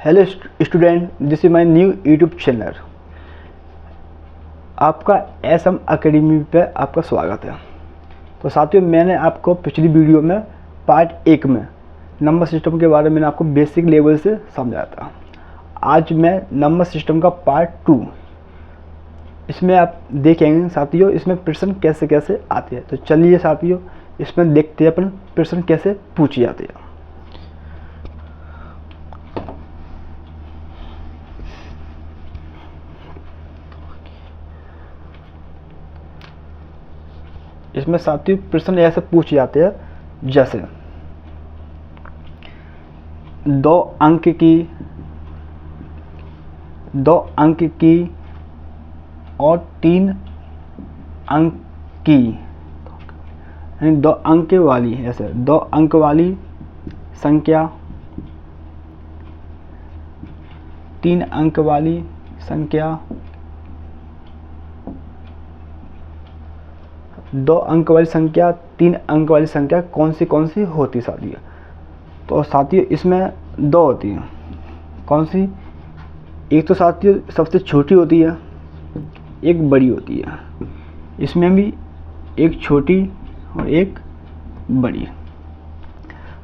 Hello student, this is my new YouTube channel. आपका SM academy पे आपका स्वागत है। तो साथियों, मैंने आपको पिछली वीडियो में पार्ट 1 में नंबर सिस्टम के बारे में आपको बेसिक लेवल से समझाया था। आज मैं नंबर सिस्टम का पार्ट 2 इसमें आप देखेंगे साथियों, इसमें प्रश्न कैसे कैसे आते हैं। तो चलिए साथियों, इसमें देखते हैं अपन प्रश्न कैसे पूछे जाते हैं। इसमें साथियों प्रश्न ऐसे पूछे जाते हैं जैसे 2 अंक की और 3 अंक की, यानी 2 अंक वाली, ऐसे 2 अंक वाली संख्या, 3 अंक वाली संख्या, 2 अंक वाली संख्या, 3 अंक वाली संख्या कौन सी होती साथियों। तो साथियों इसमें 2 होती हैं। कौन सी? एक तो साथियों सबसे छोटी होती है, एक बड़ी होती है। इसमें भी एक छोटी और एक बड़ी।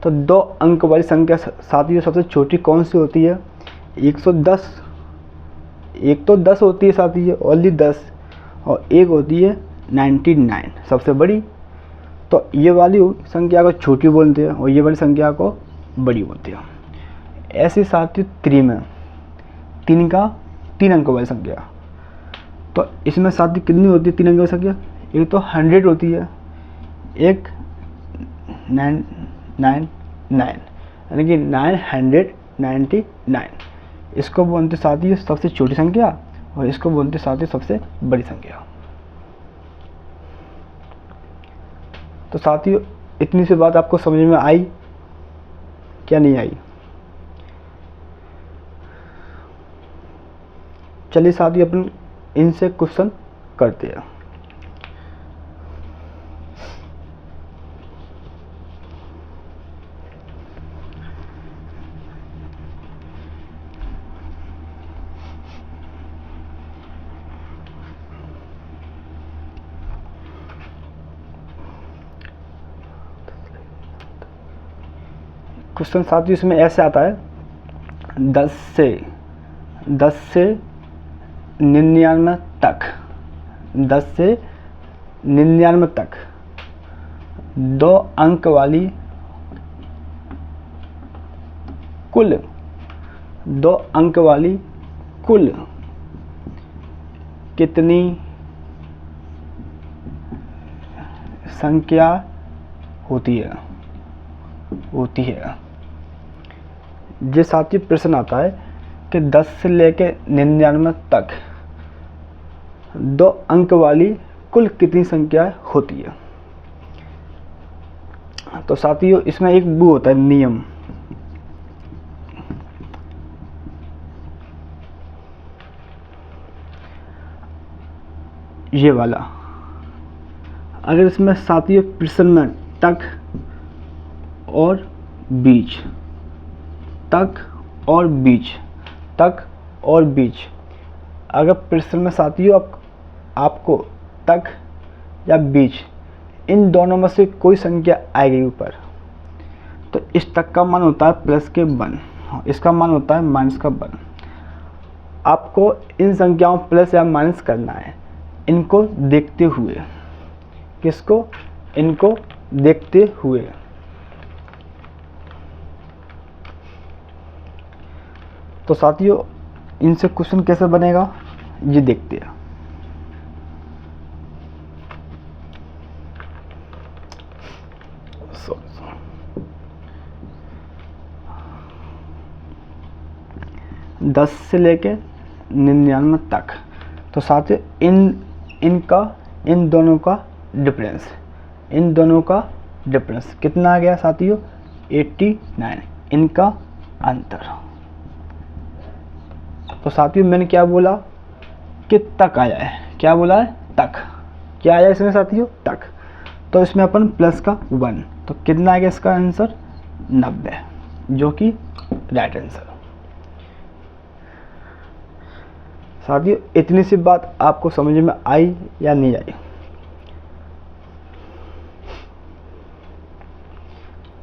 तो 2 अंक वाली संख्या साथियों सबसे छोटी कौन सी होती है? 110। एक तो 10 होती है साथियों, ओनली 10, और एक होती है 99 सबसे बड़ी। तो ये वाली संख्या को छोटी बोलते हैं और ये वाली संख्या को बड़ी बोलते हैं। ऐसे साथियों 3 में 3 अंक वाली संख्या, तो इसमें साथियों कितनी होती है 3 अंक वाली संख्या? एक तो 100 होती है, एक 999, यानी कि 999। इसको बोलते साथियों सबसे छोटी संख्या और इसको बोलते साथियों सबसे बड़ी संख्या। तो साथियों इतनी सी बात आपको समझ में आई क्या नहीं आई? चलिए साथियों अपन इनसे क्वेश्चन करते हैं। क्वेश्चन साथियों इसमें ऐसे आता है, 10 से 99 तक, 10 से 99 तक 2 अंक वाली कुल 2 अंक वाली कुल कितनी संख्या होती है? ये साथियों प्रश्न आता है कि 10 से लेके 99 तक 2 अंक वाली कुल कितनी संख्या होती है। तो साथियों इसमें एक वो होता है नियम। ये वाला, अगर इसमें साथियों प्रश्न में तक और बीच, तक और बीच, अगर प्रश्न में साथियों आपको तक या बीच इन दोनों में से कोई संख्या आएगी ऊपर, तो इस तक का मान होता है प्लस के 1, इसका मान होता है माइनस का 1। आपको इन संख्याओं प्लस या माइनस करना है, इनको देखते हुए। किसको? इनको देखते हुए। तो साथियों इनसे क्वेश्चन कैसे बनेगा ये देखते हैं। दस से लेके 99 तक, तो साथियों इन दोनों का डिफरेंस कितना आ गया साथियों? 89, इनका अंतर। तो साथियों मैंने क्या बोला कि तक आया है। क्या बोला है? तक। क्या आया इसमें साथियों? तक। तो इसमें अपन प्लस का 1, तो कितना आ गया इसका आंसर? 90, जो कि राइट आंसर। साथियों इतनी सी बात आपको समझ में आई या नहीं आई?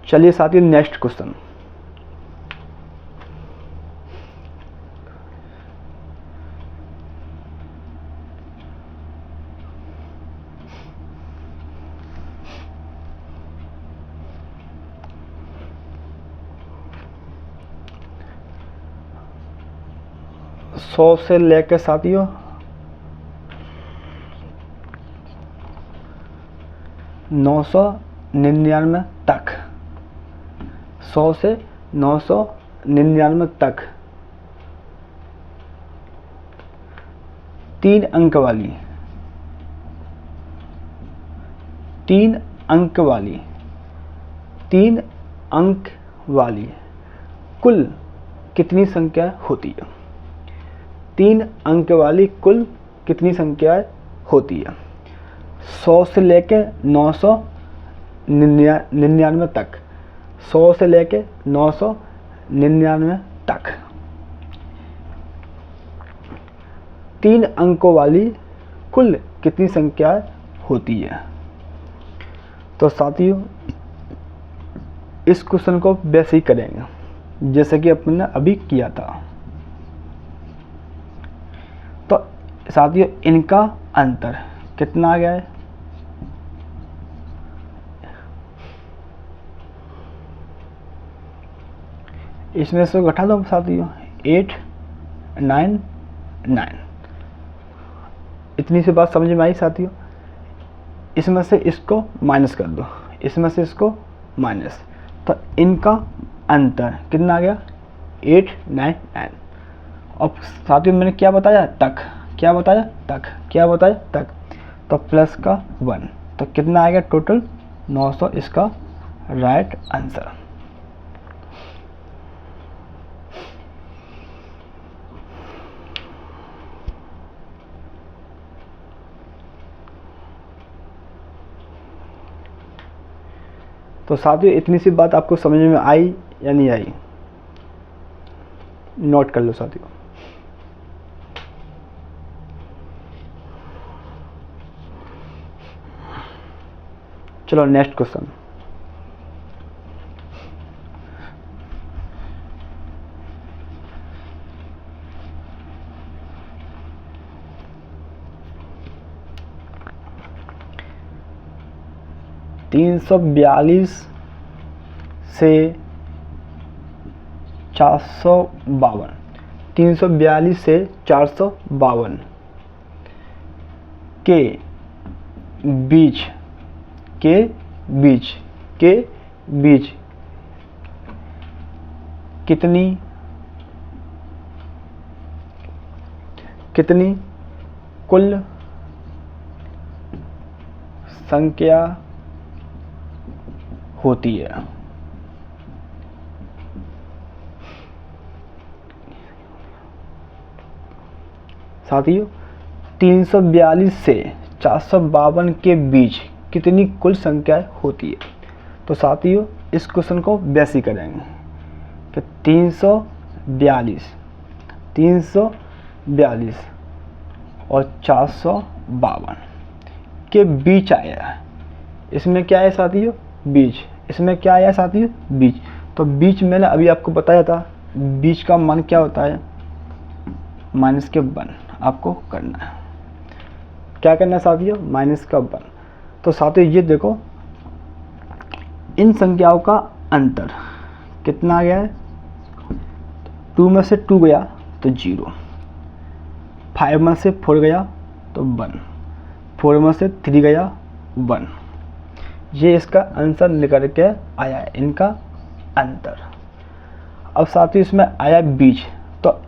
चलिए साथियों नेक्स्ट क्वेश्चन। सौ से लेकर साथियों 999 तक, 100 से 999 तक 3 अंक वाली 3 अंक वाली कुल कितनी संख्या होती है? 3 अंक वाली कुल कितनी संख्याएं होती है? 100 से लेके 999 तक, 100 से लेके 999 तक 3 अंकों वाली कुल कितनी संख्याएं होती है? तो साथियों इस क्वेश्चन को वैसे ही करेंगे जैसे कि अपन ने अभी किया था। तो साथियों इनका अंतर कितना आ गया है? इसमें से घटा दो साथियों, 8 9 9। इतनी सी बात समझ में आई साथियों? इसमें से इसको माइनस कर दो, इसमें से इसको माइनस, तो इनका अंतर कितना आ गया? 8 9 9। अब साथियों मैंने क्या बताया? तक। क्या बताया? तक। क्या बताया? तक। तो प्लस का 1, तो कितना आएगा टोटल? 900 इसका राइट आंसर। तो साथियों इतनी सी बात आपको समझ में आई या नहीं आई? नोट कर लो साथियों। चलो नेक्स्ट क्वेश्चन। तीन सौ 42 से 452, 342 से 452 के बीच कितनी कुल संख्या होती है? साथियों 342 से 452 के बीच कितनी कुल संख्या होती है? तो साथियों इस क्वेश्चन को वैसे करेंगे कि 342 और 452 के बीच आया है। इसमें क्या है साथियों? बीच। इसमें क्या आया साथियों? बीच। तो बीच मैंने अभी आपको बताया था, बीच का मान क्या होता है? माइनस के 1 आपको करना है। क्या करना है साथियों? माइनस का 1। तो साथियों ये देखो इन संख्याओं का अंतर कितना आ गया है? 2 में से 2 गया तो 0, 5 में से 4 गया तो 1, 4 में से 3 गया 1। ये इसका आंसर निकल के आया है, इनका अंतर। अब साथियों इसमें आया बीच, तो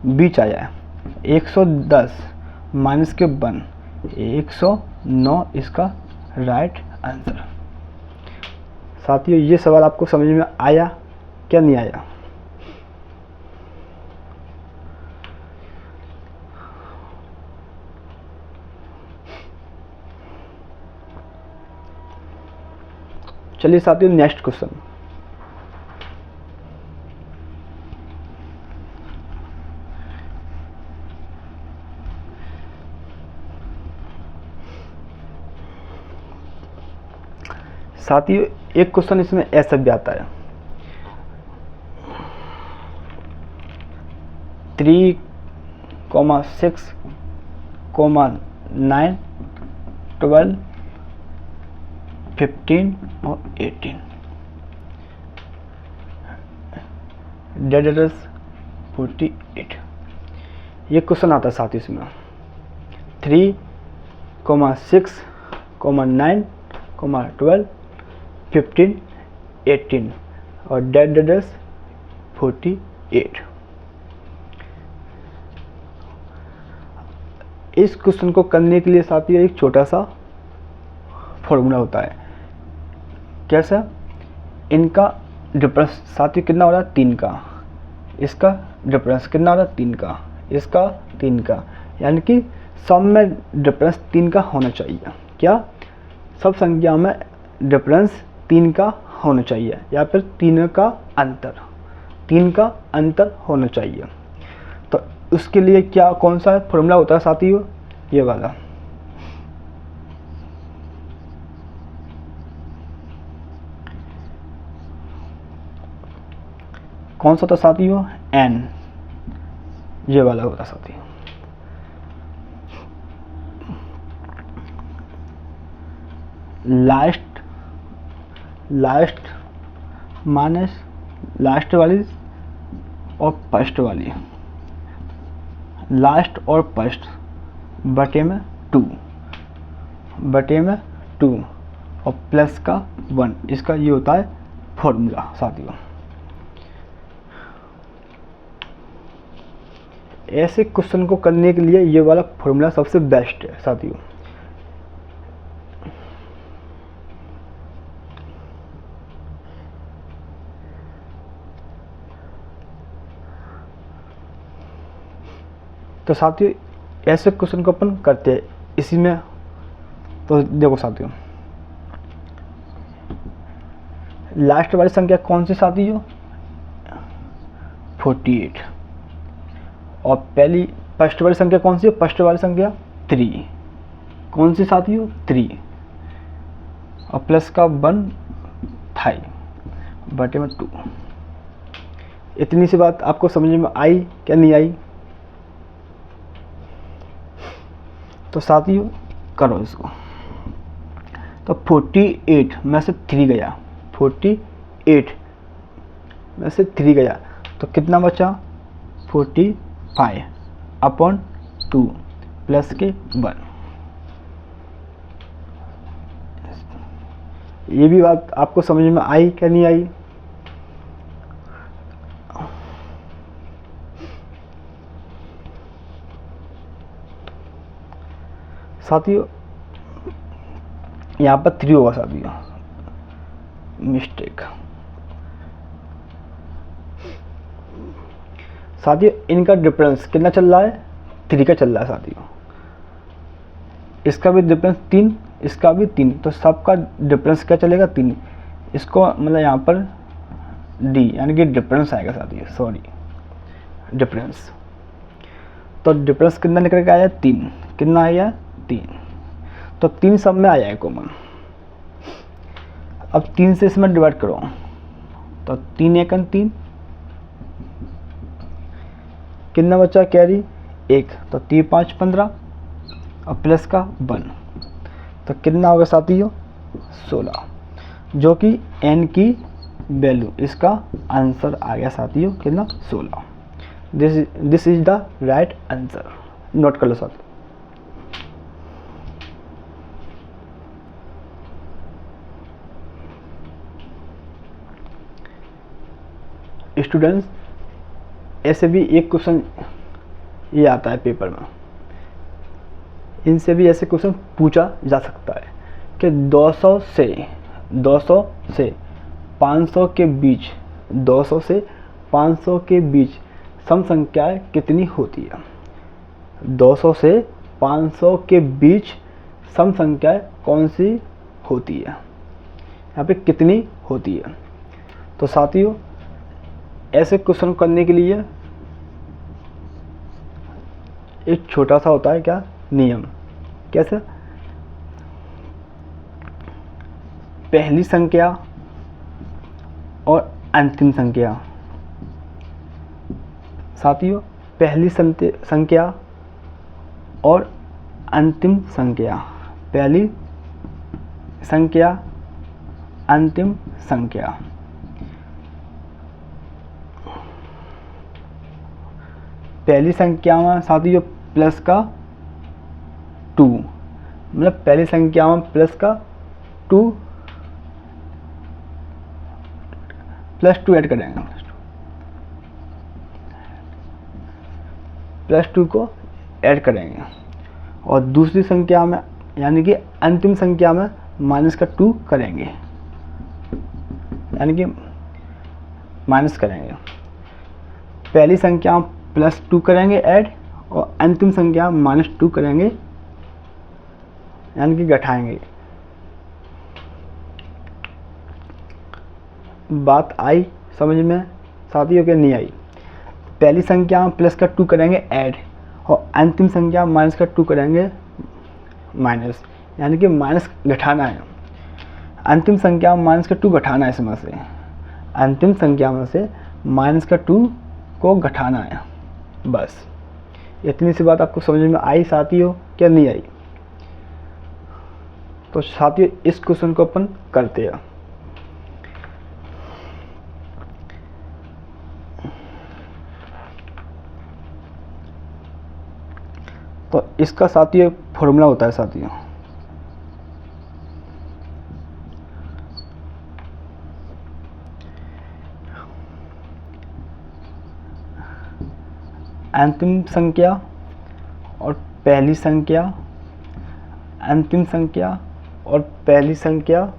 बीच आया है 110 माइनस के 1, 109 इसका राइट आंसर। साथियों ये सवाल आपको समझ में आया क्या नहीं आया? चलिए साथियों नेक्स्ट क्वेश्चन। साथियों एक क्वेश्चन इसमें ऐसा भी आता है 3, 6, 9, 12, 15 और 18 डेड एड्रेस 48। ये क्वेश्चन आता है साथ ही इसमें 3, 6, 9, 12, 15, 18 और डेड एड्रेस 48। इस क्वेश्चन को करने के लिए साथियों एक छोटा सा फॉर्मूला होता है। कैसा? इनका डिफरेंस साथियों कितना हो रहा है 3 का, इसका डिफरेंस कितना हो रहा है 3 का, इसका 3 का, यानी कि सम में डिफरेंस 3 का होना चाहिए। क्या? सब संख्या में डिफरेंस 3 का होना चाहिए या फिर 3 का अंतर होना चाहिए। तो उसके लिए क्या कौन सा फॉर्मूला होता है साथियों? ये वाला। कौन सा था साथियों? n, ये वाला होता साथियों। लास्ट माइनस लास्ट वाली और फर्स्ट वाली, लास्ट और फर्स्ट बटे में 2 और प्लस का 1, इसका ये होता है फॉर्मूला साथियों। ऐसे क्वेश्चन को करने के लिए ये वाला फॉर्मूला सबसे बेस्ट है साथियों। तो साथियों ऐसे क्वेश्चन को अपन करते हैं इसी में। तो देखो साथियों, लास्ट वाली संख्या कौन सी साथियों? 48। और पहली फर्स्ट वाली संख्या कौन सी है? फर्स्ट वाली संख्या 3। कौन सी साथियों? 3 और प्लस का 1 था बटे में 2। इतनी सी बात आपको समझ में आई क्या नहीं आई? तो साथियों करो इसको। तो 48 में से 3 गया, 48 में से 3 गया तो कितना बचा? 45/2 प्लस के 1। ये भी बात आपको समझ में आई क्या नहीं आई? साथियों यहाँ पर 3 होगा साथियों, मिस्टेक। साथियों इनका डिफरेंस कितना चल रहा है? 3 का चल रहा है साथियों। इसका भी डिफरेंस 3, इसका भी 3, तो सबका डिफरेंस क्या चलेगा? 3। इसको मतलब यहाँ पर डी यानी कि डिफरेंस आएगा साथियों, सॉरी डिफरेंस। तो डिफरेंस कितना निकल के आया? 3। कितना आया? 3। तो 3 सब में आया है कॉमन। अब 3 से इसमें डिवाइड करो तो 3 एकन 3, कितना बचा कैरी? 1, तो 3 5 15 और प्लस का 1, तो कितना होगा साथियों? 16, जो कि n की वैल्यू, इसका आंसर आ गया साथियों कितना? 16। This is the right answer. Note कर लो साथियों। स्टूडेंट्स ऐसे भी एक क्वेश्चन ये आता है पेपर में, इनसे भी ऐसे क्वेश्चन पूछा जा सकता है कि 200 से 500 के बीच, 200 से 500 के बीच सम संख्याएं कितनी होती है? 200 से 500 के बीच सम संख्याएं कौन सी होती है? यहाँ पे कितनी होती है? तो साथियों ऐसे क्वेश्चन करने के लिए एक छोटा सा होता है क्या नियम। कैसे? पहली संख्या और अंतिम संख्या। साथियों, पहली संख्या और अंतिम संख्या, पहली संख्या, अंतिम संख्या। पहली संख्या में साथियों प्लस का 2, मतलब पहली संख्या में प्लस का 2 ऐड करेंगे, +2 को ऐड करेंगे। और दूसरी संख्या में यानी कि अंतिम संख्या में माइनस का 2 करेंगे, यानी कि माइनस करेंगे। पहली संख्या में +2 करेंगे ऐड और अंतिम संख्या -2 करेंगे, यानी कि घटाएंगे। बात आई समझ में साथियों के नहीं आई? पहली संख्या में प्लस का 2 करेंगे ऐड और अंतिम संख्या माइनस का 2 करेंगे माइनस, यानी कि माइनस घटाना है। अंतिम संख्या में माइनस का 2 घटाना है, इसमें से अंतिम संख्या में से माइनस का 2 को घटाना है। बस इतनी सी बात आपको समझ में आई साथियों, क्या नहीं आई? तो साथियों इस क्वेश्चन को अपन करते हैं। तो इसका साथियों फॉर्मूला होता है साथियों, अंतिम संख्या और पहली संख्या, अंतिम संख्या और पहली संख्या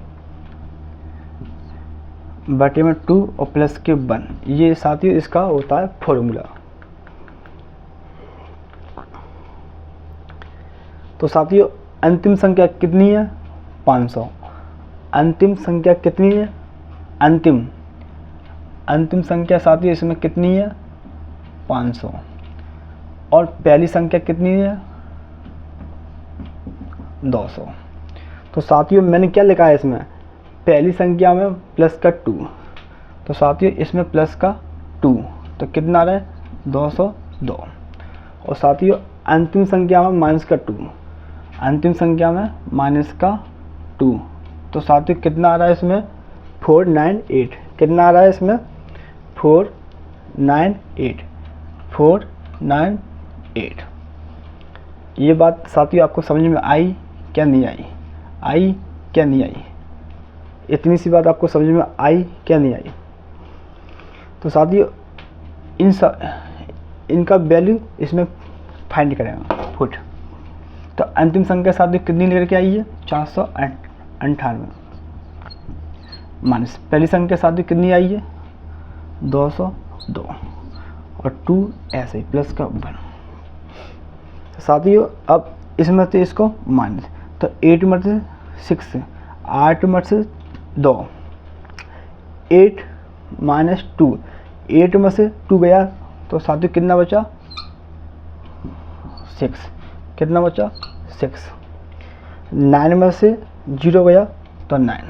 बटे में 2 और प्लस के 1, ये साथियों इसका होता है फॉर्मूला। तो साथियों अंतिम संख्या कितनी है? 500। अंतिम संख्या कितनी है? अंतिम संख्या साथियों इसमें कितनी है? 500। और पहली संख्या कितनी है? 200। तो साथियों मैंने क्या लिखा है इसमें? पहली संख्या में प्लस का 2, तो साथियों इसमें प्लस का 2, तो कितना आ रहा है? 202। और साथियों अंतिम संख्या में माइनस का 2, अंतिम संख्या में माइनस का 2, तो साथियों कितना आ रहा है इसमें? 498। कितना आ रहा है इसमें? 498। ये बात साथियों आपको समझ में आई क्या नहीं आई? आई क्या नहीं आई? इतनी सी बात आपको समझ में आई क्या नहीं आई? तो साथियों इनका वैल्यू इसमें फाइंड करेंगे फुट। तो अंतिम संख्या साथियों कितनी लेकर के आई है? 498 माइनस पहली संख्या साथियों कितनी आई है? 202 और 2 ऐसे ही प्लस का 1। साथियों अब इसमें से इसको माइनस, तो 8 में से 6, 8 में से 2, 8 माइनस 2, 8 में से 2 गया तो साथियों कितना बचा? 6। कितना बचा? 6। 9 में से 0 गया तो 9,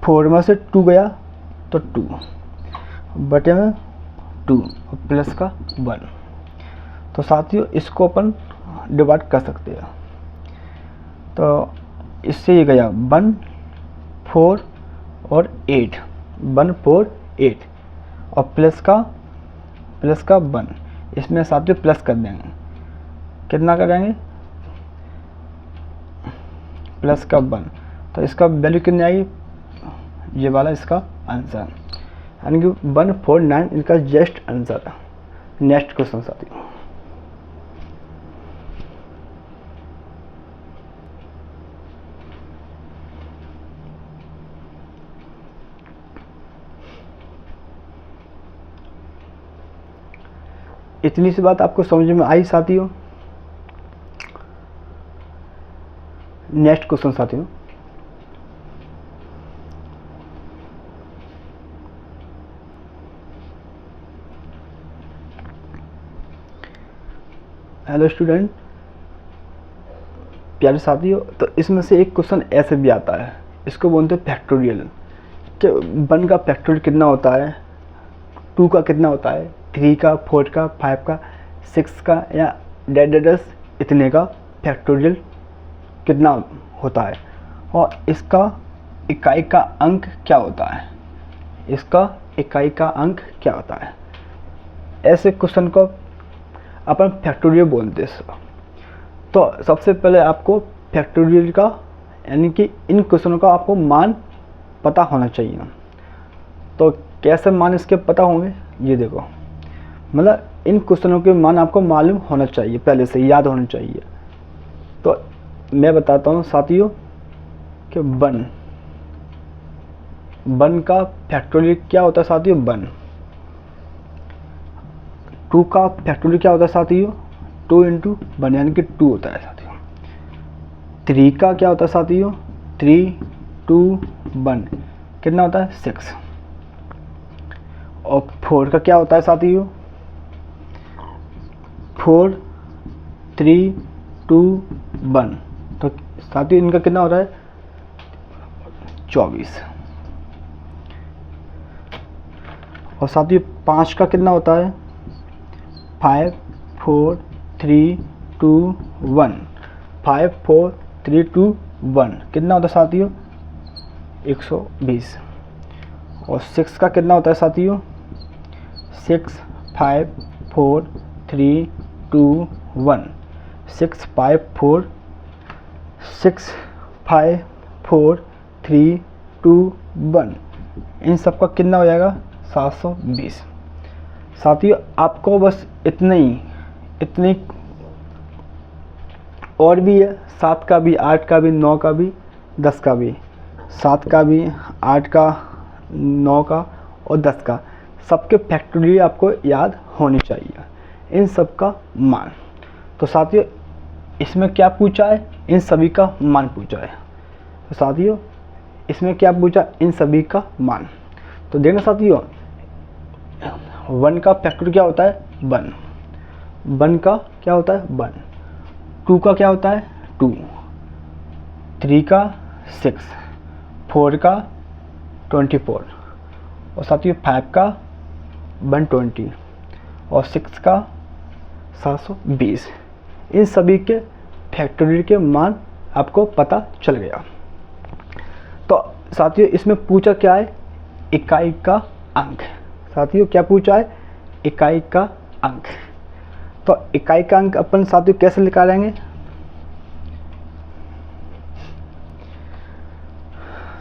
4 में से 2 गया तो 2 बटे में 2 और प्लस का 1। तो साथियों इसको अपन डिवाइड कर सकते हैं। तो इससे ये गया 1, 4 और 8, 1, 4, 8 और प्लस का 1, इसमें साथियों प्लस कर देंगे। कितना करेंगे? प्लस का 1, तो इसका वैल्यू कितनी आएगी? ये वाला इसका आंसर, यानी कि 149 इनका जस्ट आंसर है। नेक्स्ट क्वेश्चन साथियों, इतनी सी बात आपको समझ में आई साथियों? नेक्स्ट क्वेश्चन साथियों, हेलो स्टूडेंट, प्यारे साथियों, तो इसमें से एक क्वेश्चन ऐसे भी आता है, इसको बोलते हैं फैक्टोरियल, कि 1 का फैक्टोरियल कितना होता है, 2 का कितना होता है, 3 का, 4 का, 5 का, 6 का, या डेडेडस इतने का फैक्टोरियल कितना होता है, और इसका इकाई का अंक क्या होता है, इसका इकाई का अंक क्या होता है। ऐसे क्वेश्चन को अपन फैक्टोरियल बोलते हैं। तो सबसे पहले आपको फैक्टोरियल का यानी कि इन क्वेश्चनों का आपको मान पता होना चाहिए। तो कैसे मान इसके पता होंगे, ये देखो, मतलब इन क्वेश्चनों के मान आपको मालूम होना चाहिए, पहले से याद होना चाहिए। तो मैं बताता हूँ साथियों कि 1 का फैक्टोरियल क्या होता है साथियों, 1। 2 का फैक्टोरियल क्या होता है साथियों, 2 × 1 यानी कि 2 होता है साथियों। 3 का क्या होता है साथियों, 3, 2, 1 कितना होता है, 6। और 4 का क्या होता है साथियों, 4, 3, 2, 1, तो साथियों इनका कितना हो रहा है, 24। और साथियों 5 का कितना होता है, 5, 4, 3, 2, 1, 5, 4, 3, 2, 1 कितना होता है साथियों, 120। और 6 का कितना होता है साथियों, 6, 5, 4, 3, 2, 1, 6, 5, 4, 6, 5, 4, 3, 2, 1 इन सब का कितना हो जाएगा, 720। साथियों आपको बस इतनी और भी है, 7 का भी, 8 का भी, 9 का भी, 10 का भी, 7 का भी, 8 का, 9 का और 10 का, सबके फैक्टोरियल आपको याद होनी चाहिए, इन सब का मान। तो साथियों इसमें क्या पूछा है, इन सभी का मान पूछा है। तो साथियों इसमें क्या पूछा, इन सभी का मान। तो देखना साथियों 1 का फैक्टोरियल क्या होता है, 1। 1 का क्या होता है, 1। 2 का क्या होता है, 2। 3 का 6, 4 का 24, और साथियों 5 का 120 और 6 का 720। इन सभी के फैक्टोरियल के मान आपको पता चल गया। तो साथियों इसमें पूछा क्या है, इकाई का अंक। साथियों क्या पूछा है, इकाई का अंक। तो इकाई का अंक अपन साथियों कैसे निकालेंगे,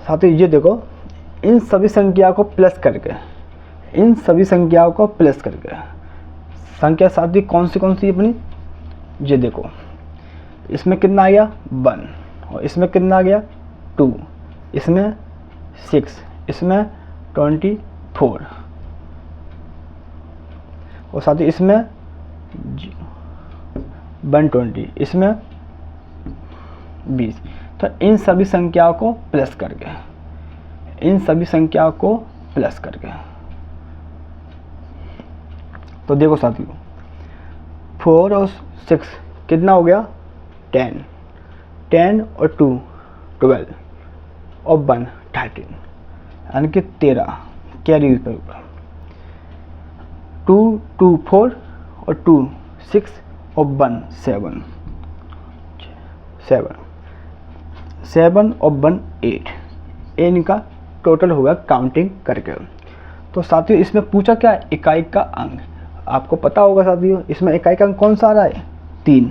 साथियों ये देखो, इन सभी संख्याओं को प्लस करके, इन सभी संख्याओं को प्लस करके, संख्या साथियों कौन सी अपनी, ये देखो, इसमें कितना आ गया 1, और इसमें कितना आ गया 2, इसमें 6, इसमें 24, और साथ ही इसमें 120, इसमें 20। तो इन सभी संख्याओं को प्लस करके, इन सभी संख्याओं को प्लस करके, तो देखो साथियों 4 और 6 कितना हो गया 10, 10 और 2 12 और 1 13, यानी कि 13 कैरी पर ऊपर, 2 2 4 और 2 6 और 1 7 7 7 और 1 8, इनका टोटल होगा काउंटिंग करके। तो साथियों इसमें पूछा क्या है, इकाई का अंक। आपको पता होगा साथियों इसमें इकाई का अंक कौन सा आ रहा है 3,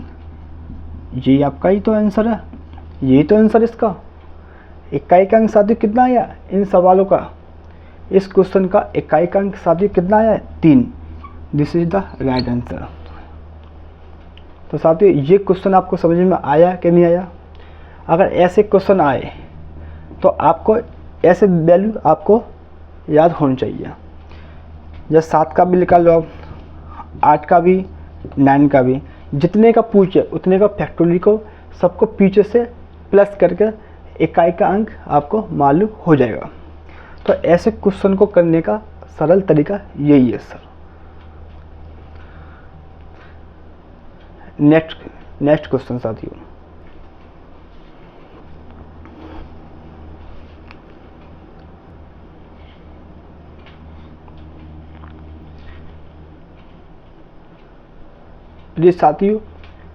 ये आपका ही तो आंसर है, यही तो आंसर इसका। इकाई का अंक साथियों कितना आया इन सवालों का, इस क्वेश्चन का इकाई का अंक साथियों कितना आया है 3। This is the right answer. तो साथियों ये क्वेश्चन आपको समझ में आया कि नहीं आया। अगर ऐसे क्वेश्चन आए तो आपको ऐसे वैल्यू आपको याद होनी चाहिए। जैसे 7 का भी निकाल लो आप, 8 का भी, 9 का भी, जितने का पूछे उतने का फैक्टोरियल को सबको पीछे से प्लस करके इकाई का अंक आपको मालूम हो जाएगा। तो ऐसे क्वेश्चन को करने का सरल तरीका यही है सर। नेक्स्ट क्वेश्चन साथियों, प्लीज साथियों,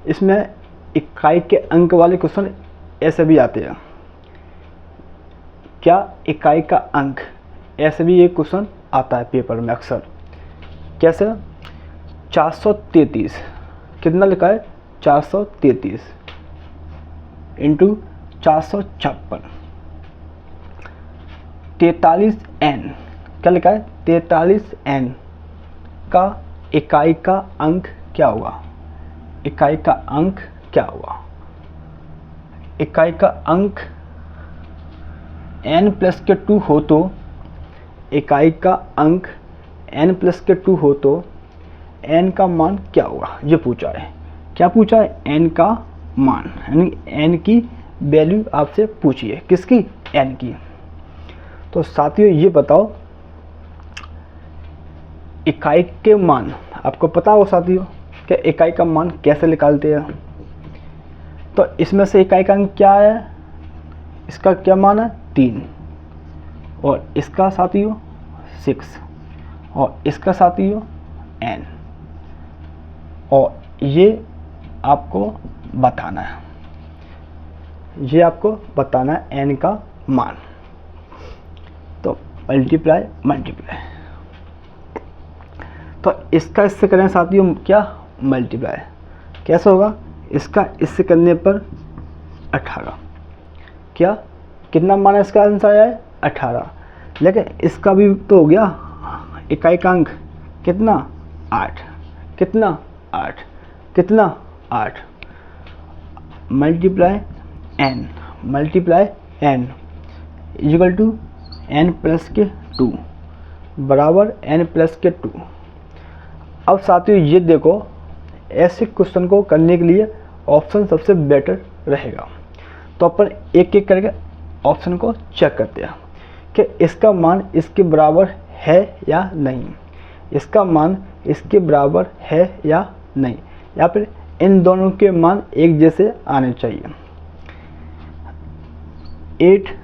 इसमें इकाई के अंक वाले क्वेश्चन ऐसे भी आते हैं। क्या इकाई का अंक, ऐसे भी एक क्वेश्चन आता है पेपर में अक्सर। कैसे? 433 कितना लिखा है? 433 इंटू 456। 43n क्या लिखा है? 43n का इकाई का अंक क्या हुआ? इकाई का अंक क्या हुआ? इकाई का अंक n प्लस के 2 हो तो, इकाई का अंक n प्लस के 2 हो तो n का मान क्या होगा, ये पूछा है। क्या पूछा है? n का मान, यानी n की वैल्यू आपसे पूछी है। किसकी? n की। तो साथियों ये बताओ, इकाई के मान आपको पता हो साथियों कि इकाई का मान कैसे निकालते हैं। तो इसमें से इकाई का अंक क्या है? इसका क्या मान है? 3, और इसका साथियों 6, और इसका साथियों n, और ये आपको बताना है, ये आपको बताना है n का मान। तो मल्टीप्लाई मल्टीप्लाई, तो इसका इससे करें साथियों क्या? मल्टीप्लाई। कैसे होगा? इसका इससे करने पर 18। क्या कितना मान है? इसका आंसर आया है 18। लेकिन इसका भी तो हो गया इकाई का अंक कितना? 8। कितना? 8। कितना? 8। Multiply n, multiply n equal to n plus के 2 बराबर n प्लस के 2। अब साथियों ये देखो, ऐसे क्वेश्चन को करने के लिए ऑप्शन सबसे बेटर रहेगा। तो अपन एक एक करके ऑप्शन को चेक करते हैं कि इसका मान इसके बराबर है या नहीं, इसका मान इसके बराबर है या नहीं, या फिर इन दोनों के मान एक जैसे आने चाहिए। 8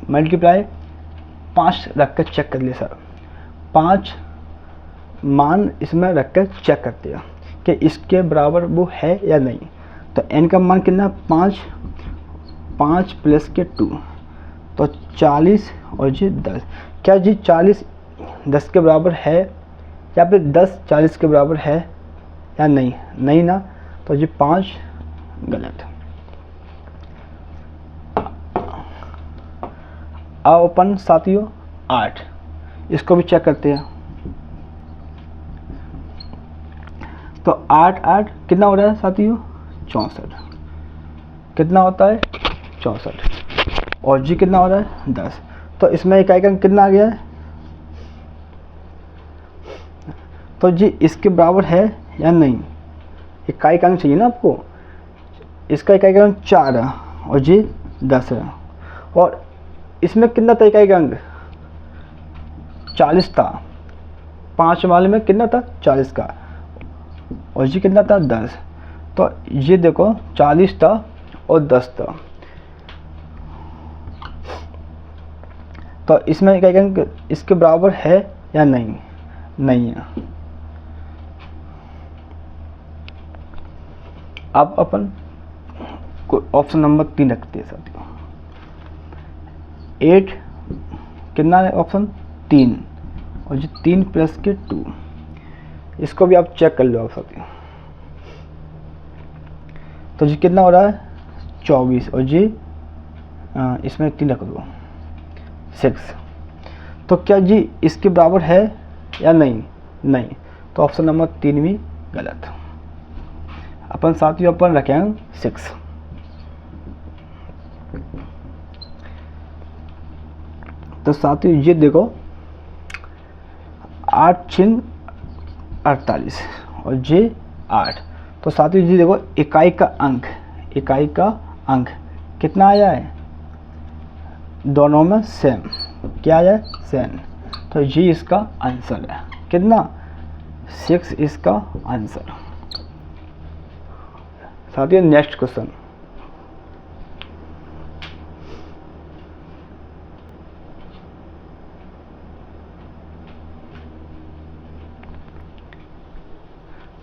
मल्टीप्लाई 5 रख कर चेक कर लिए सर। 5 मान इसमें रख कर चेक करते हैं कि इसके बराबर वो है या नहीं। तो n का मान कितना? 5, 5 प्लस के 2 तो 40, और जी 10। क्या जी 40 10 के बराबर है, या फिर 10 40 के बराबर है या नहीं? नहीं ना, तो जी 5 गलत। अब अपन साथियों 8 इसको भी चेक करते हैं। तो 8 8 कितना हो रहा है साथियों? 64। कितना होता है? 64। और जी कितना हो रहा है? 10। तो इसमें इकाई का अंक कितना आ गया है? तो जी इसके बराबर है या नहीं? इकाई का अंक चाहिए ना आपको। इसका इकाई का अंक 4 है और जी 10 है, और इसमें कितना था इकाई का अंक? 40 था। 5 वाले में कितना था? 40 का, और जी कितना था? 10। तो ये देखो 40 था और 10 था। तो इसमें इकाई का अंक इसके बराबर है या नहीं? नहीं है। अब अपन ऑप्शन नंबर 3 रखते हैं साथियों। 8 कितना है? ऑप्शन 3, और जो 3 प्लस के 2, इसको भी आप चेक कर लो आप साथियों। तो जी कितना हो रहा है? 24, और जी इसमें 3 रख दो 6। तो क्या जी इसके बराबर है या नहीं? नहीं, तो ऑप्शन नंबर 3 भी गलत। अपन साथियों अपन रखें 6। तो साथियों ये देखो 8 6 48 और जे 8। तो साथियों जी देखो इकाई का अंक कितना आया है? दोनों में सेम। क्या आया है? सेम। तो ये इसका आंसर है। कितना? 6 इसका आंसर। साथियों नेक्स्ट क्वेश्चन।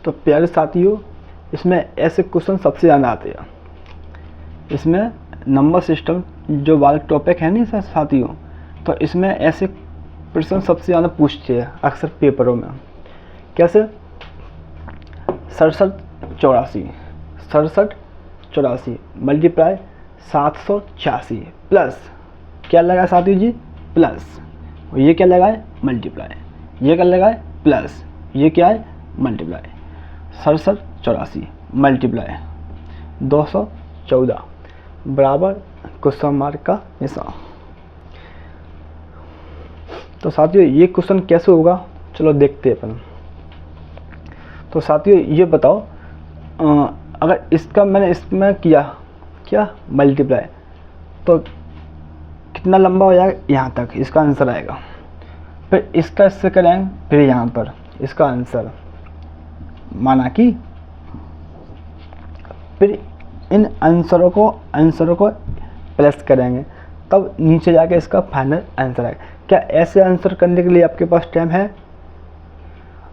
तो प्यारे साथियों, इसमें ऐसे क्वेश्चन सबसे ज़्यादा आते हैं। इसमें नंबर सिस्टम जो वाला टॉपिक है नहीं साथियों, तो इसमें ऐसे प्रश्न सबसे ज़्यादा पूछते हैं अक्सर पेपरों में। कैसे? 6784 मल्टीप्लाई 786 प्लस क्या लगाए साथियों जी? प्लस। ये क्या लगाए? मल्टीप्लाई। ये क्या लगाए? प्लस। ये क्या है? मल्टीप्लाई। 6784 मल्टीप्लाई 214 बराबर क्वेश्चन मार्क का निशान। तो साथियों ये क्वेश्चन कैसे होगा, चलो देखते हैं अपन। तो साथियों ये बताओ, अगर इसका मैंने इसमें किया क्या मल्टीप्लाई, तो कितना लंबा हो जाएगा? यहाँ तक इसका आंसर आएगा। फिर इसका इससे करेंगे, फिर यहाँ पर इसका आंसर, माना कि फिर इन आंसरों को प्लस करेंगे, तब नीचे जाके इसका फाइनल आंसर आएगा। क्या ऐसे आंसर करने के लिए आपके पास टाइम है?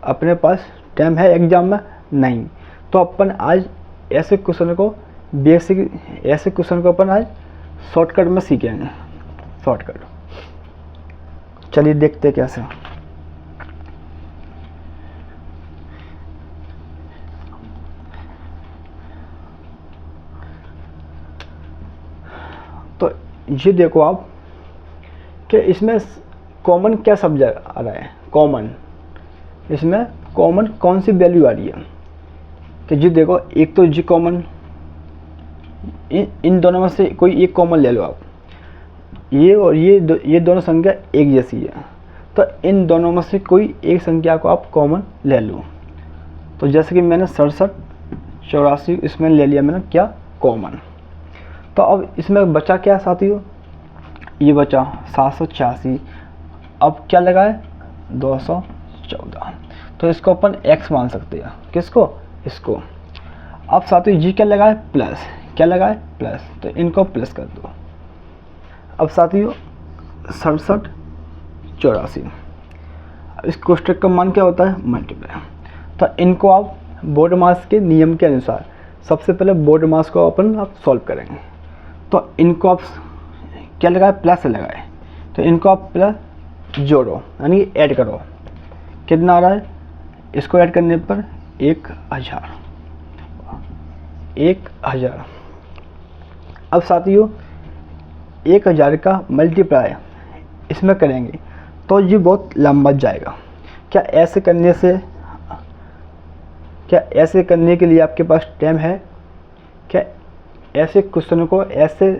अपने पास टाइम है एग्जाम में? नहीं। तो अपन आज ऐसे क्वेश्चन को अपन आज शॉर्टकट में सीखेंगे। शॉर्टकट चलिए देखते हैं कैसे। तो ये देखो आप कि इसमें कॉमन क्या सब्जेक्ट आ रहा है। कॉमन इसमें कॉमन कौन सी वैल्यू आ रही है कि जी देखो, एक तो जी कॉमन, इन दोनों में से कोई एक कॉमन ले लो आप। ये और ये दोनों संख्या एक जैसी है, तो इन दोनों में से कोई एक संख्या को आप कॉमन ले लो। तो जैसे कि मैंने 6784 इसमें ले लिया मैंने क्या? कॉमन। तो अब इसमें बचा क्या साथियों? ये बचा 786। अब क्या लगाए? 214। तो इसको अपन x मान सकते हैं। किसको? इसको। अब साथियों जी क्या लगाए? प्लस। क्या लगाए? प्लस। तो इनको प्लस कर दो। अब साथियों 6784, इस कोष्टक का मान क्या होता है? मल्टीप्लाई। तो इनको आप बोर्ड मास के नियम के अनुसार सबसे पहले बोर्ड मास को अपन आप सॉल्व करेंगे। तो इनको आप क्या लगाए? प्लस लगाए। तो इनको आप प्लस जोड़ो, यानी ऐड करो। कितना आ रहा है? इसको ऐड करने पर 1000। अब साथियों 1000 का मल्टीप्लाई इसमें करेंगे तो ये बहुत लंबा जाएगा। क्या ऐसे करने के लिए आपके पास टाइम है? क्या ऐसे क्वेश्चन को ऐसे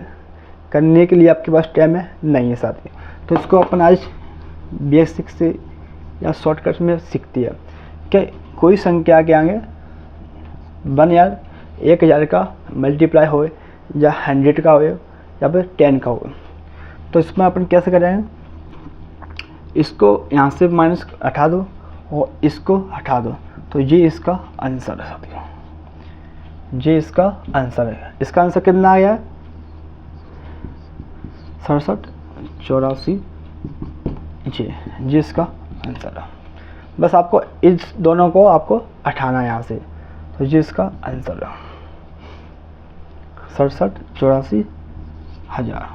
करने के लिए आपके पास टाइम है? नहीं है साथियों। तो इसको अपन आज बेसिक से या शॉर्टकट में सीखती है कि कोई संख्या के आगे 1000 का मल्टीप्लाई हो या 100 का हो या फिर 10 का हो। तो इसमें अपन कैसे करेंगे? इसको यहाँ से माइनस हटा दो और इसको हटा दो, तो ये इसका आंसर है साथियों। ये इसका आंसर है। इसका आंसर कितना आ गया? 6784। जी इसका आंसर है। बस आपको इस दोनों को आपको हटाना है यहाँ से, तो ये इसका आंसर है 6784,000।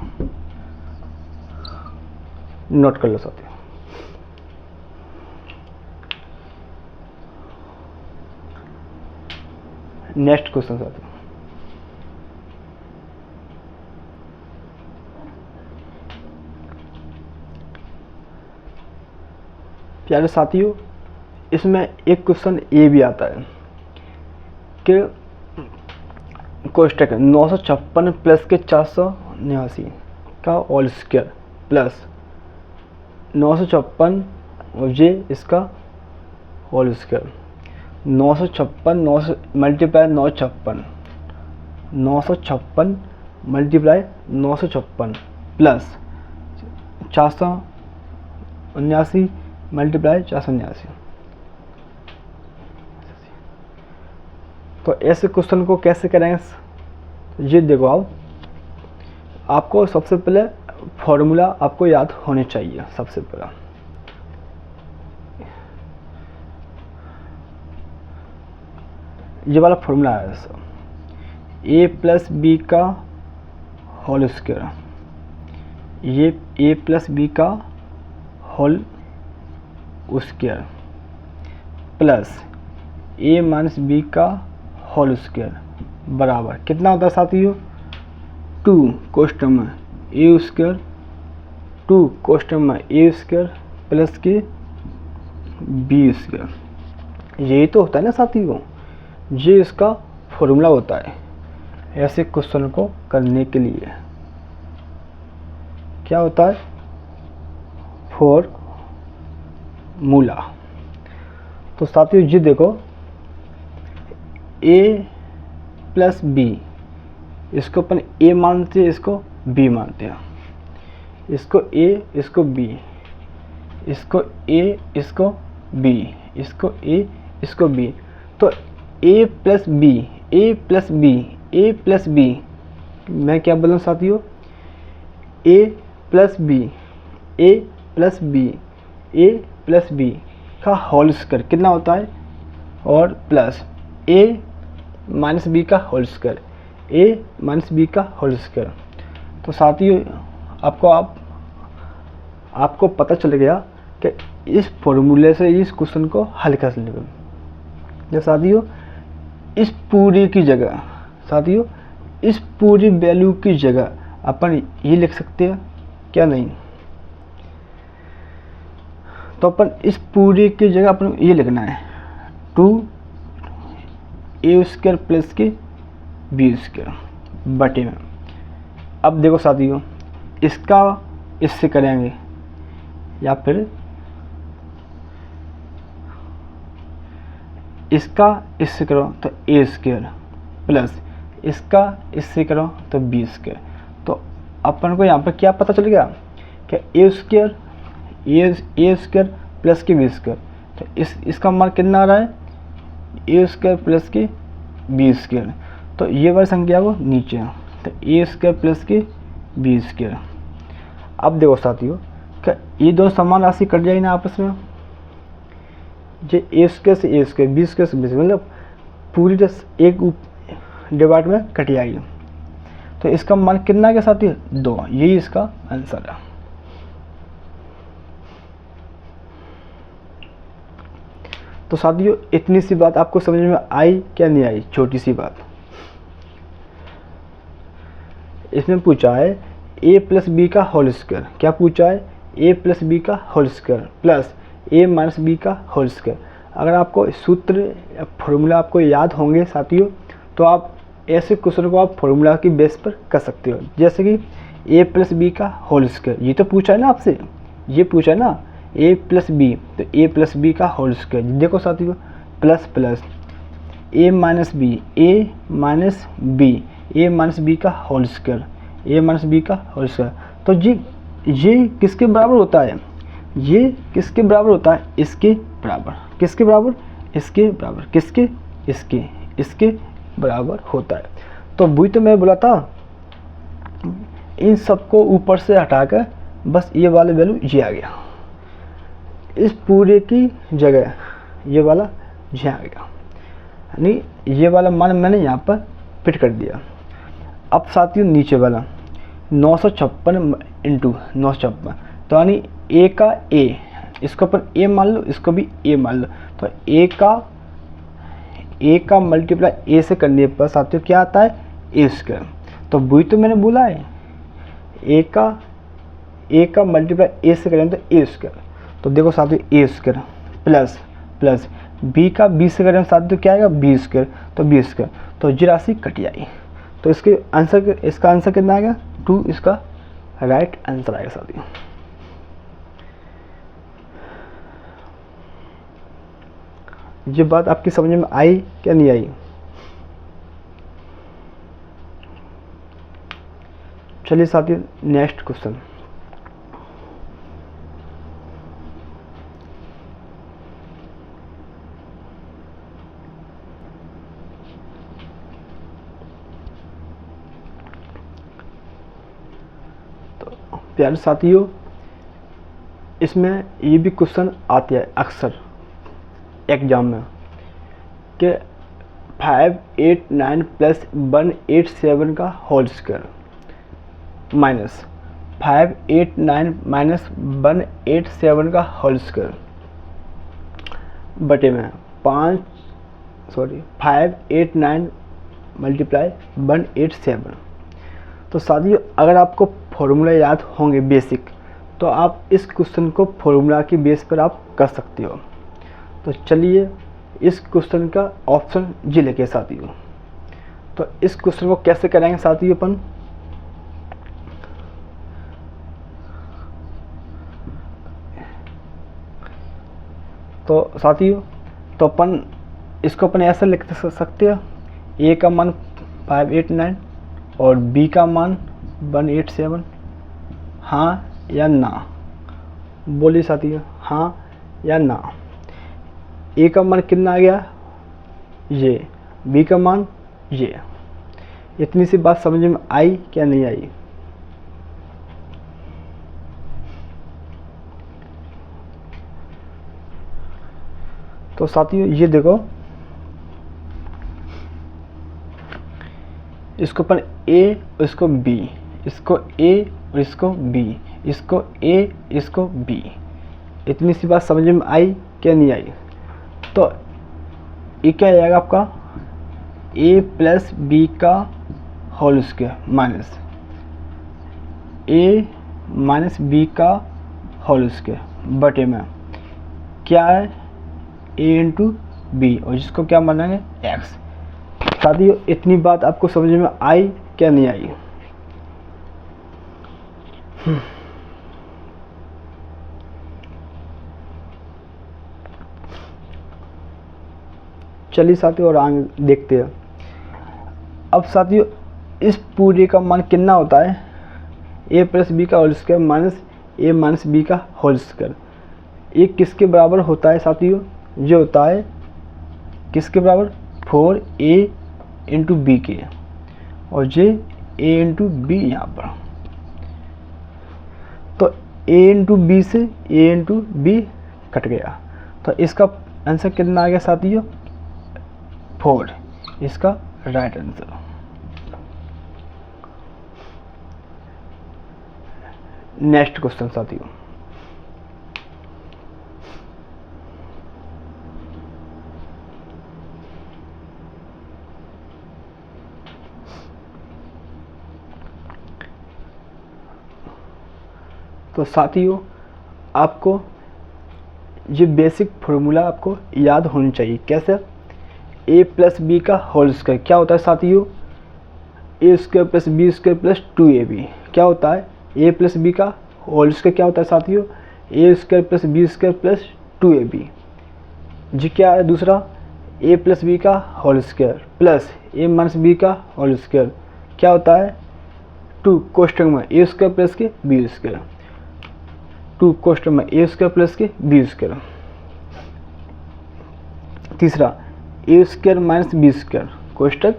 नोट कर लो साथियों। नेक्स्ट क्वेश्चन साथियों, प्यारे साथियों, इसमें एक क्वेश्चन ये भी आता है कि कोष्टक 956 प्लस के 489 का होल स्क्वायर प्लस 956 और ये इसका whole square. 956 multiply 956 multiply 956 plus 479 multiply 479। तो ऐसे क्वेश्चन को कैसे करेंगे? ये देखो आपको सबसे पहले फॉर्मूला आपको याद होने चाहिए। सबसे पहला ये वाला फॉर्मूला है सर, ए प्लस बी का होल स्क्वायर, ये ए प्लस बी का whole square plus A minus B का होल स्क्वायर बराबर कितना होता है साथियों, 2 कोष्टक में ए स्क्वायर, 2 कोष्टक में ए स्क्वायर प्लस के बी स्क्वायर। यही तो होता है ना साथियों, ये इसका फॉर्मूला होता है ऐसे क्वेश्चन को करने के लिए। क्या होता है, फॉर्मूला। तो साथियों ये देखो, a प्लस बी, इसको अपन a मानते हैं, इसको b मानते हैं, इसको a, इसको b, इसको a, इसको b, इसको a, इसको b। तो a plus B, a plus B, a plus B, मैं क्या बोलूँ साथियों, a plus B, a plus B, a plus B का होल स्क्वायर कितना होता है, और प्लस a माइनस बी का whole square, a minus B का होल स्क्वायर। तो साथियों आपको पता चल गया कि इस फॉर्मूले से इस क्वेश्चन को हल कैसे लिखें। या साथियों इस पूरी की जगह, साथियों इस पूरी वैल्यू की जगह अपन ये लिख सकते हैं क्या, नहीं। तो अपन इस पूरी की जगह अपन ये लिखना है 2a स्क्वायर प्लस के बी स्क्वायर बटे में। अब देखो साथियों, इसका इससे करेंगे या फिर इसका इससे करो तो ए स्क्वायर प्लस इसका इससे करो तो बी स्क्वायर। तो अपन को यहाँ पर क्या पता चल गया कि ए स्क्वायर प्लस के बी स्क्वायर। तो इसका मान कितना आ रहा है, ए स्क्वायर प्लस के बी स्क्वायर। तो ये वाली संख्या को नीचे, तो ए स्क्वायर प्लस के बी स्क्वायर। अब देखो साथियों कि ये दो समान राशि कट जाएगी ना आपस में, जो ए स्क्वायर से ए स्क्वायर, बी स्क्वायर से बी स्क्वायर, मतलब पूरी एक डिवाइड में कट जाएगी। तो इसका मान कितना है साथियों, 2। यही इसका आंसर है। तो साथियों इतनी सी बात आपको समझ में आई क्या नहीं आई, छोटी सी बात। इसमें पूछा है a प्लस बी का होल स्क्वायर, क्या पूछा है, a प्लस बी का whole square plus a minus B का होल स्क्वायर। अगर आपको सूत्र या फॉर्मूला आपको याद होंगे साथियों, तो आप ऐसे क्वेश्चन को आप फॉर्मूला की बेस पर कर सकते हो। जैसे कि a प्लस बी का होल स्क्वायर, ये तो पूछा है ना आपसे, ये पूछा है ना a प्लस बी, तो a प्लस बी का होल स्क्वायर। देखो साथियों plus plus a minus B, a minus B, a minus B का whole square, a minus B का होल स्क्वायर। तो ये किसके बराबर होता है, ये किसके बराबर होता है, इसके बराबर। किसके बराबर, इसके बराबर। किसके, इसके बराबर होता है। तो वही तो मैं बोला था, इन सबको ऊपर से हटाकर बस ये वाले वैल्यू ये आ गया, इस पूरे की जगह ये वाला ये आ गया, यानी ये वाला मान मैंने यहाँ पर फिट कर दिया। अब साथियों नीचे वाला 956 इंटू 956, तो यानी a का a, इसको अपन a मान लो, इसको भी a मान लो। तो a का मल्टीप्लाई a से करने पर साथियों क्या आता है, a स्क्वायर। तो वही तो मैंने बोला है, a का मल्टीप्लाई a से करें तो a स्क्वायर। तो देखो साथियों a square plus plus b का b से करें साथियों क्या आएगा, b स्क्वायर। तो b स्क्वायर, तो ये राशि कट जाएगी। तो इसका आंसर कितना आएगा, 2 इसका राइट आंसर आएगा साथियों। ये बात आपकी समझ में आई क्या नहीं आई। चलिए साथियों नेक्स्ट क्वेश्चन। प्यारे साथियों इसमें ये भी क्वेश्चन आते हैं अक्सर एग्जाम में कि 589 प्लस 187 का होल स्क्वायर माइनस 589 माइनस 187 का होल स्क्वायर बटे में 589 मल्टीप्लाई 187। तो साथियों अगर आपको फॉर्मूला याद होंगे बेसिक, तो आप इस क्वेश्चन को फॉर्मूला की बेस पर आप कर सकते हो। तो चलिए इस क्वेश्चन का ऑप्शन जी लेके साथियों। तो इस क्वेश्चन को कैसे करेंगे साथियों अपन, तो साथियों तो अपन इसको अपन ऐसा लिख सकते हैं, ए का मान 589 और बी का मान 187, हाँ या ना, बोलिए साथियों हाँ या ना। ए का मान कितना आ गया ये, बी का मान ये। इतनी सी बात समझ में आई क्या नहीं आई? तो साथियों ये देखो, इसको अपन ए और इसको बी, इसको ए और इसको बी, इसको ए इसको बी। इतनी सी बात समझ में आई क्या नहीं आई? तो ये क्या आएगा आपका, ए प्लस बी का whole square minus A minus B का होल स्क्वायर बटे में क्या है, ए इंटू बी, और जिसको क्या मानेंगे एक्स। साथियों इतनी बात आपको समझ में आई क्या नहीं आई? चलिए साथियों और आगे देखते हैं। अब साथियों इस पूरे का मान कितना होता है, ए प्लस बी का whole square minus A minus B का होल स्क्वायर। ये किसके बराबर होता है साथियों, ये होता है किसके बराबर, 4a इंटू बी के, और ये a इंटू बी यहाँ पर। तो a इंटू बी से a इंटू बी कट गया, तो इसका आंसर कितना आ गया साथियों, 4, इसका राइट आंसर। नेक्स्ट क्वेश्चन साथियों, तो साथियों आपको ये बेसिक फॉर्मूला आपको याद होनी चाहिए। कैसे, ए प्लस बी का होल स्क्वायर क्या होता है साथियों, A square plus B square plus 2ab क्या होता है, ए प्लस बी का होल स्क्वायर क्या होता है साथियों, A square plus B square plus 2ab। जी क्या है दूसरा, ए प्लस बी का whole square plus A minus B का होल स्क्वायर क्या होता है, 2 कोष्ठक में ए स्क्वायर प्लस के बी स्क्वायर, 2 कोष्ठक में ए स्क्वायर प्लस के बी स्क्वायर। तीसरा ए स्क्वायर माइनस बी स्क्वायर कोष्ठक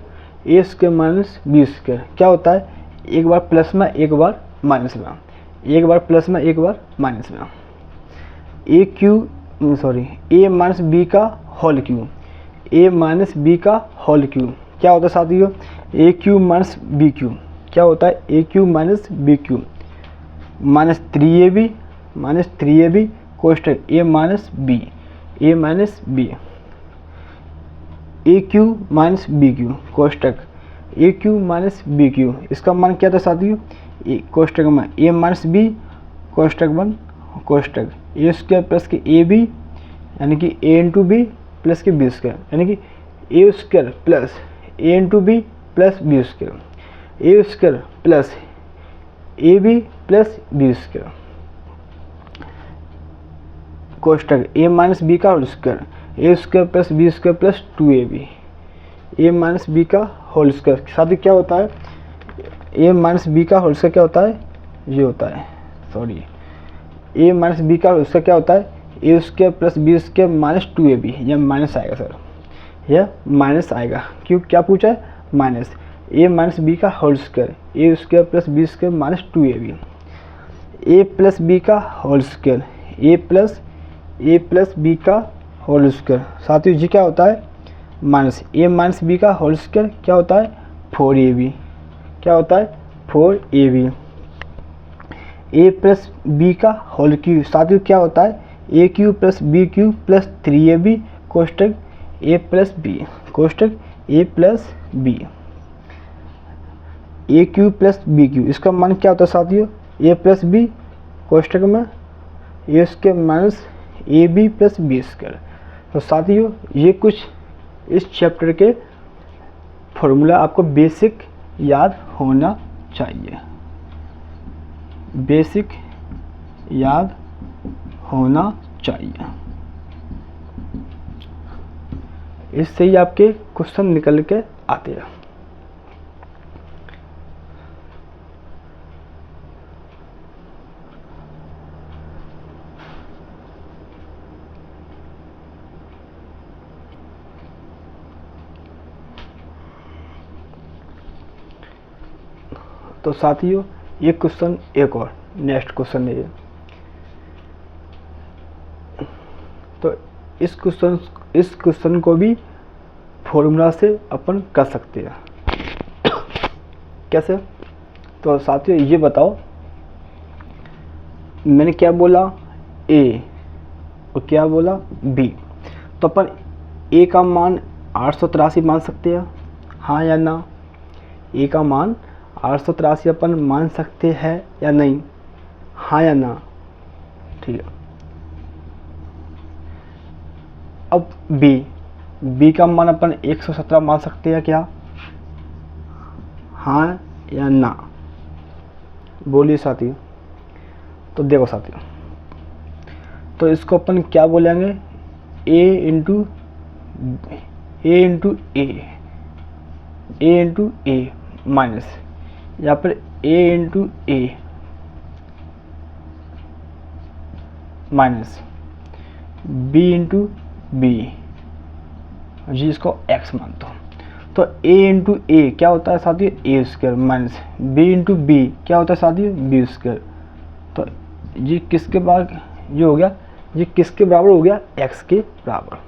ए स्क्वायर माइनस बी स्क्वायर क्या होता है, एक बार प्लस में एक बार माइनस में, एक बार प्लस में एक बार माइनस में। ए माइनस बी का whole cube, A minus B का होल क्यूब क्या होता है साथियों, A cube minus B cube क्या होता है, A cube minus B cube minus 3ab कोष्ठक A minus B, A minus B, A cube minus B cube कोष्ठक A cube minus B cube. इसका मान क्या था साथियों, कोष्ठक में ए माइनस बी कोष्ठक 1 कोष्ठक ए स्क्वायर प्लस के ए बी, यानी कि ए इंटू बी प्लस के बी स्क्वायर, यानी कि A square plus A into B plus B square, A square plus A B plus B square कोष्ठक ए माइनस बी का whole square, A square plus B square plus 2ab, A minus B का whole square साथ ही क्या होता है, A minus B का whole square क्या होता है, ये होता है सॉरी, ए माइनस बी का होल स्क्वायर क्या होता है, A square plus B square minus 2ab। यह माइनस आएगा सर, यह माइनस आएगा, क्यों क्या पूछा है, माइनस ए माइनस बी का whole square, A square plus B square minus 2ab, A plus B का whole square, A plus B का होल स्क्वायर। साथियों जी क्या होता है, माइनस ए माइनस बी का होल स्क्वायर क्या होता है 4ab, क्या होता है 4ab। ए प्लस बी का होल क्यूब साथियों क्या होता है A cube plus B cube plus 3ab कोष्टक A plus B, कोष्टक A plus B, A cube plus B cube, इसका मान क्या होता है साथियों ए प्लस बी कोष्टक में A square minus A B plus B square. तो साथियों ये कुछ इस चैप्टर के फॉर्मूला आपको बेसिक याद होना चाहिए, बेसिक याद होना चाहिए, इससे ही आपके क्वेश्चन निकल के आते हैं। तो साथियों ये क्वेश्चन एक और नेक्स्ट क्वेश्चन है ये। तो इस क्वेश्चन को भी फॉर्मूला से अपन कर सकते हैं। कैसे? तो साथियों ये बताओ, मैंने क्या बोला ए और क्या बोला बी, तो अपन ए का मान 883 मान सकते हैं, हाँ या ना? ए का मान 883 अपन मान सकते हैं या नहीं, हाँ या ना? ठीक है। अब बी का मान अपन 117 मान सकते हैं क्या, हाँ या ना? बोलिए साथियों। तो देखो साथियों, तो इसको अपन क्या बोलेंगे ए इंटू ए माइनस, यहाँ पर ए इंटू ए माइनस बी इंटू बी जी, इसको x मानता हूँ। तो a इंटू ए क्या होता है साथियों A square minus b into B क्या होता है साथियों बी स्क्वायर। तो ये किसके बराबर, ये हो गया, ये किसके बराबर हो गया x के बराबर।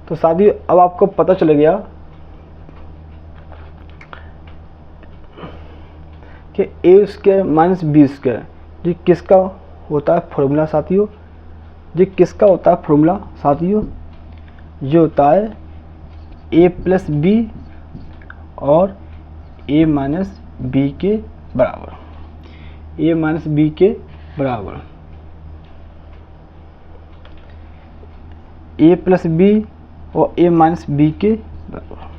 तो साथियों अब आपको पता चल गया कि A square minus B square ये किसका होता है फॉर्मूला साथियों, ये किसका होता है फॉर्मूला साथियों, ये होता है ए प्लस बी और ए माइनस बी के बराबर, ए माइनस बी के बराबर, ए प्लस बी और ए माइनस बी के बराबर।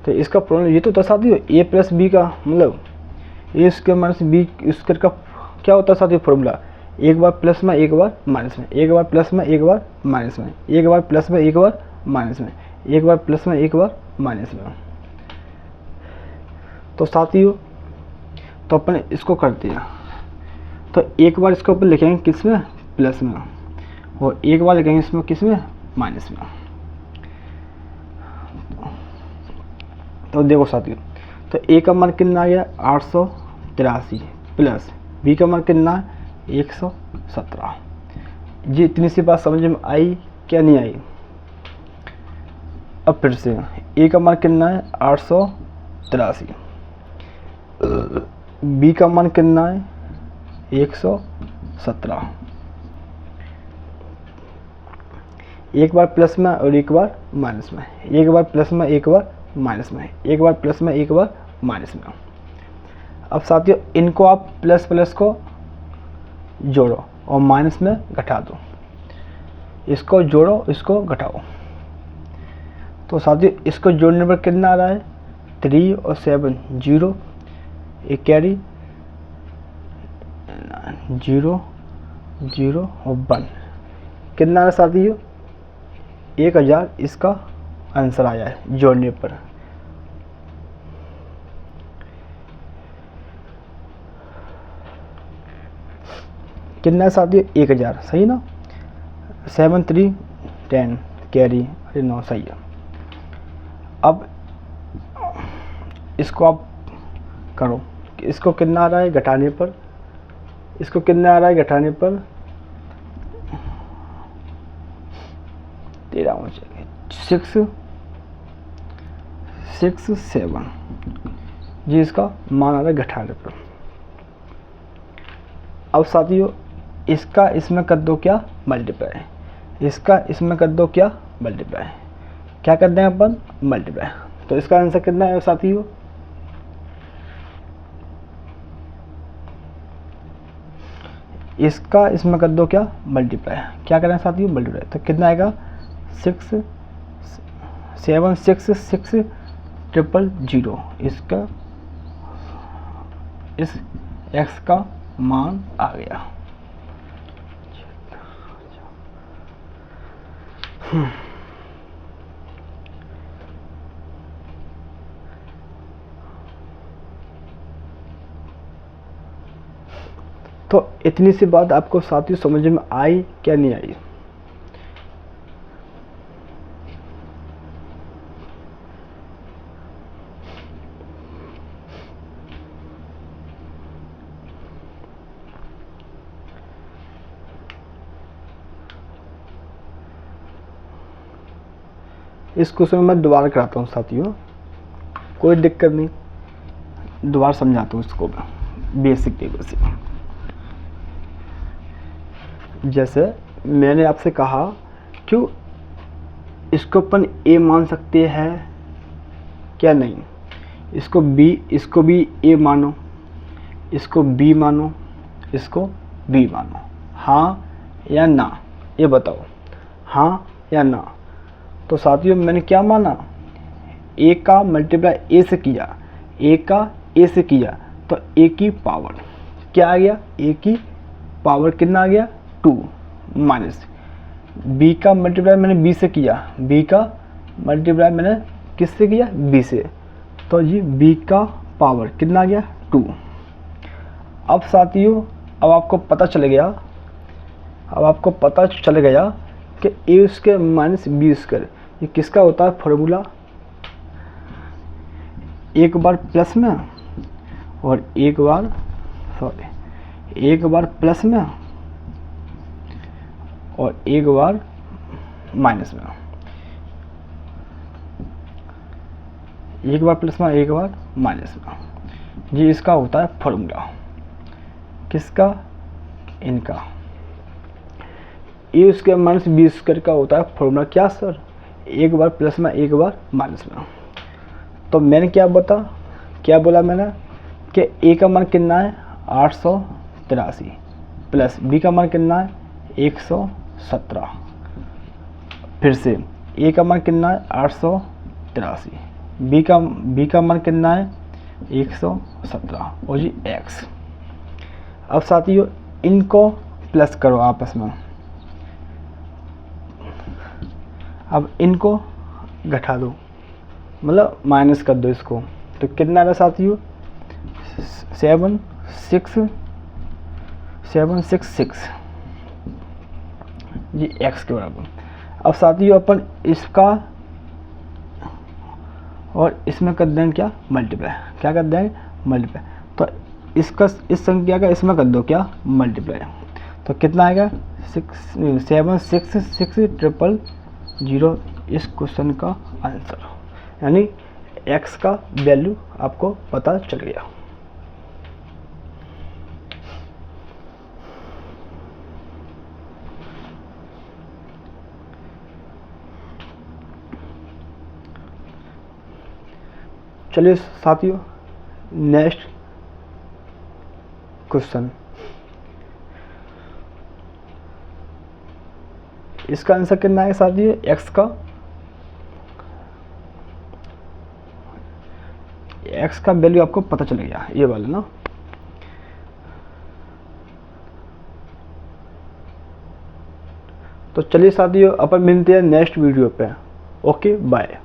तो इसका फॉर्मूला ये तो था साथियों ए प्लस बी का मतलब ए स्क्वायर माइनस बी स्क्वायर का क्या होता है साथियों फॉर्मूला, एक बार प्लस में एक बार माइनस में, एक बार प्लस में एक बार माइनस में, एक बार प्लस में एक बार माइनस में, एक बार प्लस में एक बार माइनस में। तो साथियों तो अपन इसको करते हैं, तो एक बार इसको अपन लिखेंगे किस में प्लस में और एक बार लिखेंगे इसमें किस में माइनस में। तो देखो साथियों, तो ए का मान कितना आ गया 883 प्लस बी का मान कितना है 117। ये इतनी सी बात समझ में आई क्या नहीं आई? अब फिर से ए का मान कितना है 883, बी का मान कितना है 117, एक बार प्लस में और एक बार माइनस में, एक बार प्लस में एक बार माइनस में, एक बार प्लस में एक बार माइनस में। अब साथियों इनको आप प्लस प्लस को जोड़ो और माइनस में घटा दो, इसको जोड़ो इसको घटाओ। तो साथियों इसको जोड़ने पर कितना आ रहा है 3 और 7 0, एक कैरी 0 0 और 1, कितना आ रहा है साथियों 1000 इसका आंसर आया है जोड़ने पर। कितना है साथियों 1000, सही ना? 7 3 10 कैरी, अरे 9 सही है। अब इसको आप करो, इसको कितना आ रहा है घटाने पर, इसको कितना आ रहा है घटाने पर 13 हो जाएगा 6 6 7 जी इसका मान आ रहा है घटाने पर। अब साथियों इसका इसमें कर दो क्या मल्टीप्लाई, इसका इसमें कर दो क्या मल्टीप्लाई, क्या कर दें अपन मल्टीप्लाई। तो इसका आंसर कितना है साथियों, इसका इसमें कर दो क्या मल्टीप्लाई, क्या करें साथियों मल्टीप्लाई। तो कितना आएगा 6 7 6 6 0 इसका इस x का मान आ गया। तो इतनी सी बात आपको साथियों समझ में आई क्या नहीं आई। इस क्वेश्चन में मैं दोबारा कराता हूँ साथियों, कोई दिक्कत नहीं, दोबारा समझाता हूँ इसको बेसिक टेबल से। जैसे मैंने आपसे कहा क्यों इसको अपन ए मान सकते हैं क्या नहीं, इसको भी ए मानो, इसको बी मानो, इसको बी मानो, हाँ या ना, ये बताओ हाँ या ना। तो साथियों मैंने क्या माना, ए का मल्टीप्लाई ए से किया, ए का ए से किया, तो ए की पावर क्या आ गया, ए की पावर कितना आ गया 2 माइनस बी का मल्टीप्लाई मैंने बी से किया, बी का मल्टीप्लाई मैंने किससे किया बी से, तो ये बी का पावर कितना आ गया 2। अब साथियों अब आपको पता चल गया कि A square minus B square ये किसका होता है फॉर्मूला, एक बार प्लस में और एक बार प्लस में और एक बार माइनस में, एक बार प्लस में एक बार माइनस में, ये इसका होता है फॉर्मूला किसका, इनका। ए स्क्वायर माइनस बी स्क्वायर का होता है फॉर्मूला क्या सर, एक बार प्लस में एक बार माइनस में। तो मैंने क्या बोला मैंने कि ए का मान कितना है 883 प्लस बी का मान कितना है 117, फिर से ए का मान कितना है 883, बी का मान कितना है 117 और जी एक्स। अब साथियों इनको प्लस करो आपस में, अब इनको घटा दो मतलब माइनस कर दो इसको, तो कितना आ रहा साथियों 766 जी x के बराबर। अब साथियों अपन इसका और इसमें कर देंगे क्या मल्टीप्लाई, क्या कर देंगे मल्टीप्लाई, तो इसका इस संख्या का इसमें कर दो क्या मल्टीप्लाई, तो कितना आएगा 766 इस क्वेश्चन का आंसर, यानी x का वैल्यू आपको पता चल गया। चलिए साथियों नेक्स्ट क्वेश्चन, इसका आंसर कितना है साथियों x का वैल्यू आपको पता चल गया ये वाला ना। तो चलिए साथियों अपन मिलते हैं नेक्स्ट वीडियो पे, ओके बाय।